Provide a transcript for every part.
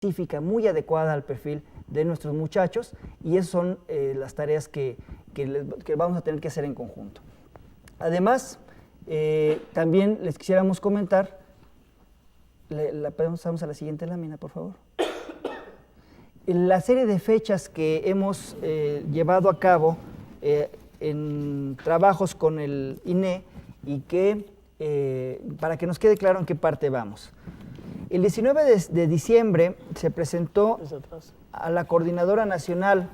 específica, muy adecuada al perfil de nuestros muchachos, y esas son las tareas que vamos a tener que hacer en conjunto. Además, también les quisiéramos comentar, pasamos a la siguiente lámina, por favor. La serie de fechas que hemos llevado a cabo en trabajos con el INE y que, para que nos quede claro en qué parte vamos. El 19 de diciembre se presentó a la Coordinadora Nacional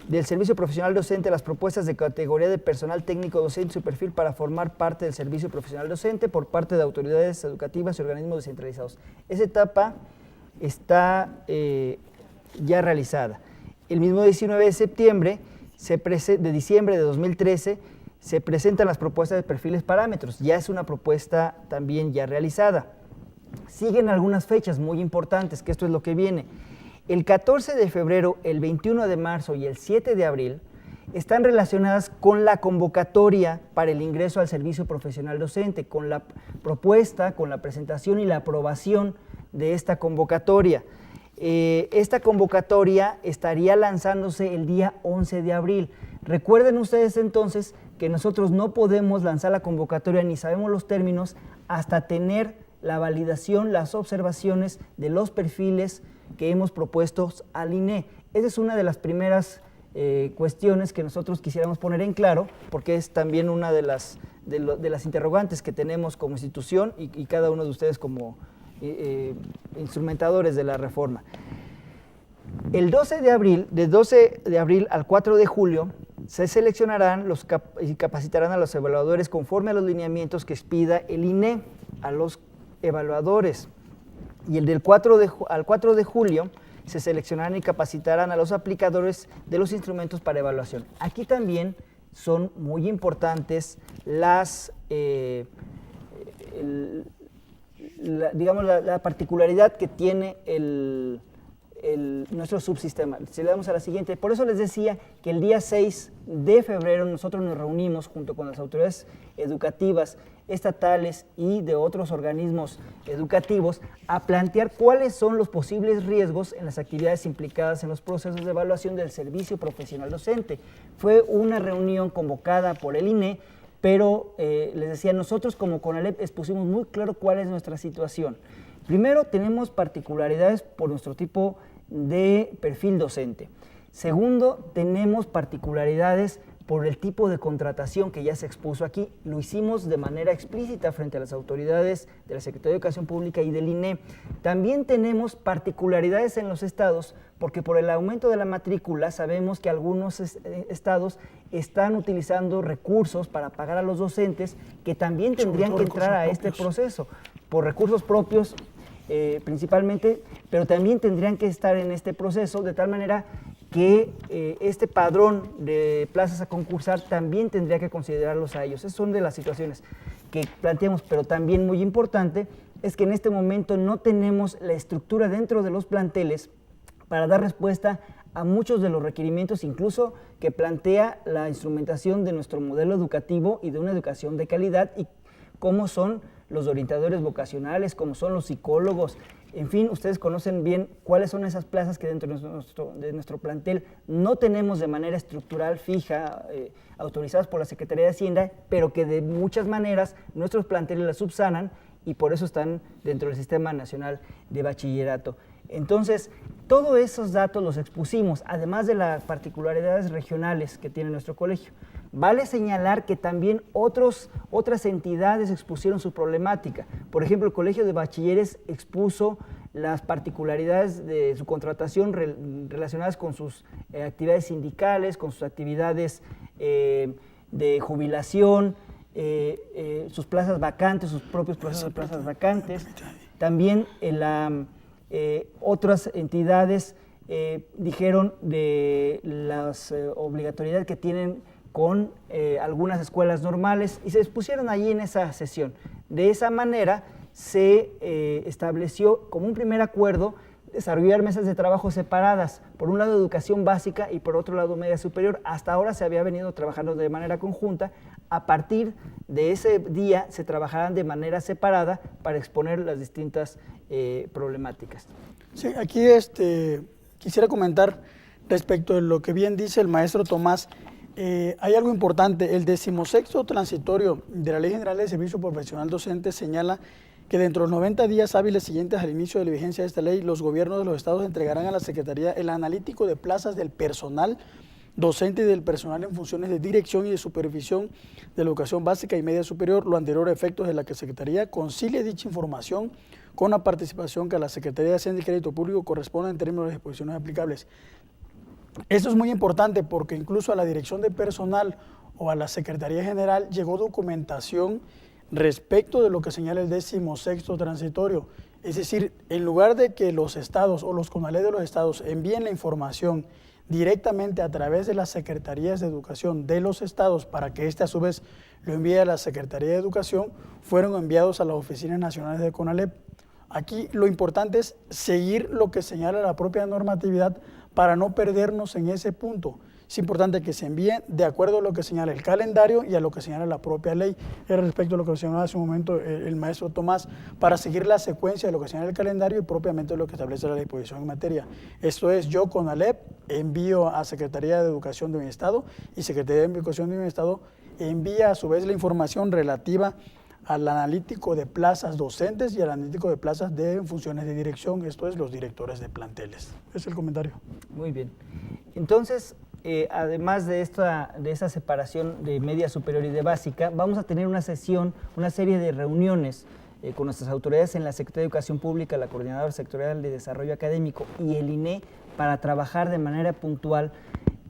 del Servicio Profesional Docente las propuestas de categoría de personal técnico docente y su perfil para formar parte del Servicio Profesional Docente por parte de autoridades educativas y organismos descentralizados. Esa etapa está ya realizada. El mismo 19 de septiembre, de diciembre de 2013, se presentan las propuestas de perfiles parámetros. Ya es una propuesta también ya realizada. Siguen algunas fechas muy importantes, que esto es lo que viene. El 14 de febrero, el 21 de marzo y el 7 de abril están relacionadas con la convocatoria para el ingreso al servicio profesional docente, con la propuesta, con la presentación y la aprobación de esta convocatoria. Esta convocatoria estaría lanzándose el día 11 de abril. Recuerden ustedes entonces que nosotros no podemos lanzar la convocatoria ni sabemos los términos hasta tener la validación, las observaciones de los perfiles que hemos propuesto al INE. Esa es una de las primeras cuestiones que nosotros quisiéramos poner en claro, porque es también una de las interrogantes que tenemos como institución y cada uno de ustedes como instrumentadores de la reforma. El 12 de abril, de 12 de abril al 4 de julio, se seleccionarán y capacitarán a los evaluadores conforme a los lineamientos que expida el INE a los evaluadores. Y el del 4 de julio se seleccionarán y capacitarán a los aplicadores de los instrumentos para evaluación. Aquí también son muy importantes las, la particularidad que tiene nuestro subsistema. Si le damos a la siguiente, por eso les decía que el día 6 de febrero nosotros nos reunimos junto con las autoridades educativas estatales y de otros organismos educativos a plantear cuáles son los posibles riesgos en las actividades implicadas en los procesos de evaluación del servicio profesional docente. Fue una reunión convocada por el INE, pero les decía, nosotros como CONALEP expusimos muy claro cuál es nuestra situación. Primero, tenemos particularidades por nuestro tipo de perfil docente. Segundo, tenemos particularidades por el tipo de contratación que ya se expuso aquí. Lo hicimos de manera explícita frente a las autoridades de la Secretaría de Educación Pública y del INE. También tenemos particularidades en los estados, porque por el aumento de la matrícula sabemos que algunos estados están utilizando recursos para pagar a los docentes que también tendrían que entrar a este proceso, por recursos propios principalmente, pero también tendrían que estar en este proceso, de tal manera que este padrón de plazas a concursar también tendría que considerarlos a ellos. Esas son de las situaciones que planteamos, pero también muy importante es que en este momento no tenemos la estructura dentro de los planteles para dar respuesta a muchos de los requerimientos, incluso que plantea la instrumentación de nuestro modelo educativo y de una educación de calidad, y cómo son los orientadores vocacionales, cómo son los psicólogos. En fin, ustedes conocen bien cuáles son esas plazas que dentro de nuestro plantel no tenemos de manera estructural fija, autorizadas por la Secretaría de Hacienda, pero que de muchas maneras nuestros planteles las subsanan y por eso están dentro del Sistema Nacional de Bachillerato. Entonces, todos esos datos los expusimos, además de las particularidades regionales que tiene nuestro colegio. Vale señalar que también otras entidades expusieron su problemática. Por ejemplo, el Colegio de Bachilleres expuso las particularidades de su contratación relacionadas con sus actividades sindicales, con sus actividades de jubilación, sus plazas vacantes, sus propios procesos de plazas vacantes. También otras entidades dijeron de las obligatoriedades que tienen con algunas escuelas normales y se expusieron allí en esa sesión. De esa manera se estableció como un primer acuerdo desarrollar mesas de trabajo separadas, por un lado educación básica y por otro lado media superior. Hasta ahora se había venido trabajando de manera conjunta. A partir de ese día se trabajarán de manera separada para exponer las distintas problemáticas. Sí, aquí quisiera comentar respecto de lo que bien dice el maestro Tomás. Hay algo importante, el 16º transitorio de la Ley General de Servicio Profesional Docente señala que dentro de los 90 días hábiles siguientes al inicio de la vigencia de esta ley, los gobiernos de los estados entregarán a la Secretaría el analítico de plazas del personal docente y del personal en funciones de dirección y de supervisión de la educación básica y media superior, lo anterior a efectos de la que Secretaría concilie dicha información con la participación que a la Secretaría de Hacienda y Crédito Público corresponde en términos de disposiciones aplicables. Esto es muy importante porque incluso a la Dirección de Personal o a la Secretaría General llegó documentación respecto de lo que señala el 16º transitorio. Es decir, en lugar de que los estados o los CONALEP de los estados envíen la información directamente a través de las secretarías de educación de los estados para que éste a su vez lo envíe a la Secretaría de Educación, fueron enviados a las oficinas nacionales de CONALEP. Aquí lo importante es seguir lo que señala la propia normatividad para no perdernos en ese punto. Es importante que se envíen de acuerdo a lo que señala el calendario y a lo que señala la propia ley. Respecto a lo que señalaba hace un momento el maestro Tomás, para seguir la secuencia de lo que señala el calendario y propiamente lo que establece la disposición en materia. Esto es, yo CONALEP envío a Secretaría de Educación de mi estado y Secretaría de Educación de mi estado envía a su vez la información relativa al analítico de plazas docentes y al analítico de plazas de funciones de dirección, esto es, los directores de planteles. Es el comentario. Muy bien. Entonces, además de esa separación de media superior y de básica, vamos a tener una serie de reuniones con nuestras autoridades en la Secretaría de Educación Pública, la Coordinadora Sectorial de Desarrollo Académico y el INE para trabajar de manera puntual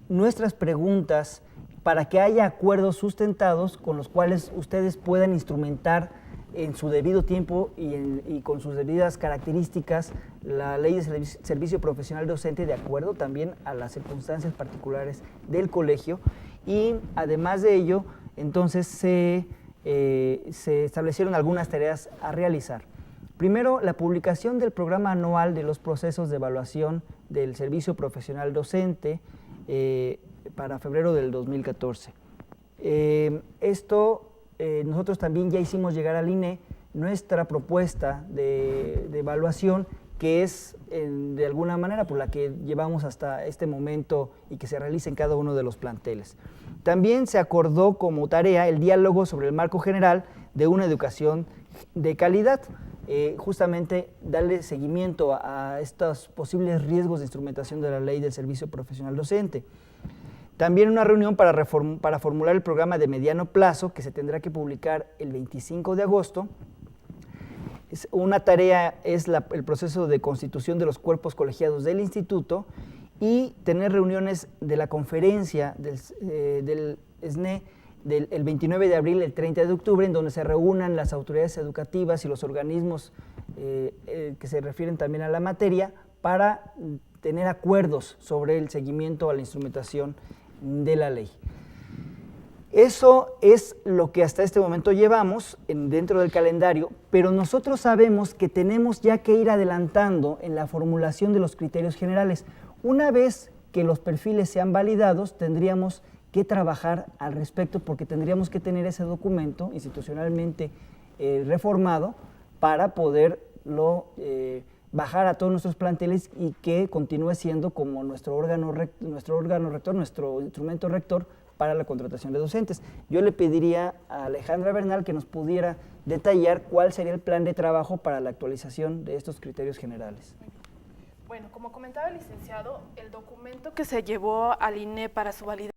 nuestras preguntas para que haya acuerdos sustentados con los cuales ustedes puedan instrumentar en su debido tiempo y con sus debidas características la Ley de Servicio Profesional Docente de acuerdo también a las circunstancias particulares del colegio y además de ello, entonces se establecieron algunas tareas a realizar. Primero, la publicación del programa anual de los procesos de evaluación del Servicio Profesional Docente para febrero del 2014. Nosotros también ya hicimos llegar al INE nuestra propuesta de evaluación, que es de alguna manera por la que llevamos hasta este momento y que se realiza en cada uno de los planteles. También se acordó como tarea el diálogo sobre el marco general de una educación de calidad, justamente darle seguimiento a estos posibles riesgos de instrumentación de la Ley del Servicio Profesional Docente. También una reunión para formular el programa de mediano plazo que se tendrá que publicar el 25 de agosto. Una tarea es el proceso de constitución de los cuerpos colegiados del instituto y tener reuniones de la conferencia del SNE el 29 de abril, el 30 de octubre, en donde se reúnan las autoridades educativas y los organismos que se refieren también a la materia para tener acuerdos sobre el seguimiento a la instrumentación de la ley. Eso es lo que hasta este momento llevamos dentro del calendario, pero nosotros sabemos que tenemos ya que ir adelantando en la formulación de los criterios generales. Una vez que los perfiles sean validados, tendríamos que trabajar al respecto porque tendríamos que tener ese documento institucionalmente reformado para poderlo bajar a todos nuestros planteles y que continúe siendo como nuestro órgano rector, nuestro instrumento rector para la contratación de docentes. Yo le pediría a Alejandra Bernal que nos pudiera detallar cuál sería el plan de trabajo para la actualización de estos criterios generales. Bueno, como comentaba el licenciado, el documento que se llevó al INE para su validación